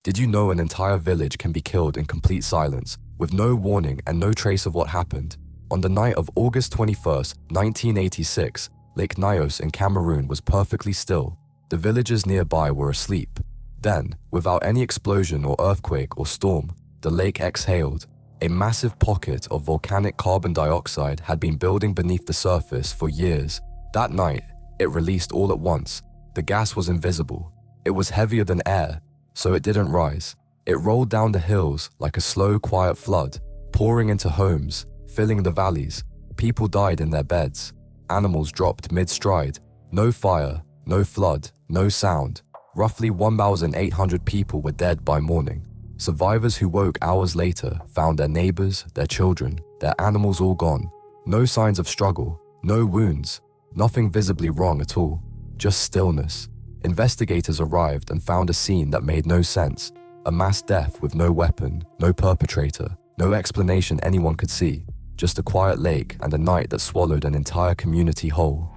Did you know an entire village can be killed in complete silence, with no warning and no trace of what happened? On the night of August 21st, 1986, Lake Nyos in Cameroon was perfectly still. The villagers nearby were asleep. Then, without any explosion or earthquake or storm, the lake exhaled. A massive pocket of volcanic carbon dioxide had been building beneath the surface for years. That night, it released all at once. The gas was invisible. It was heavier than air, so it didn't rise. It rolled down the hills like a slow, quiet flood, pouring into homes, filling the valleys. People died in their beds. Animals dropped mid-stride. No fire, no flood, no sound. Roughly 1,800 people were dead by morning. Survivors who woke hours later found their neighbors, their children, their animals all gone. No signs of struggle, no wounds, nothing visibly wrong at all, just stillness. Investigators arrived and found a scene that made no sense. A mass death with no weapon, no perpetrator, no explanation anyone could see. Just a quiet lake and a night that swallowed an entire community whole.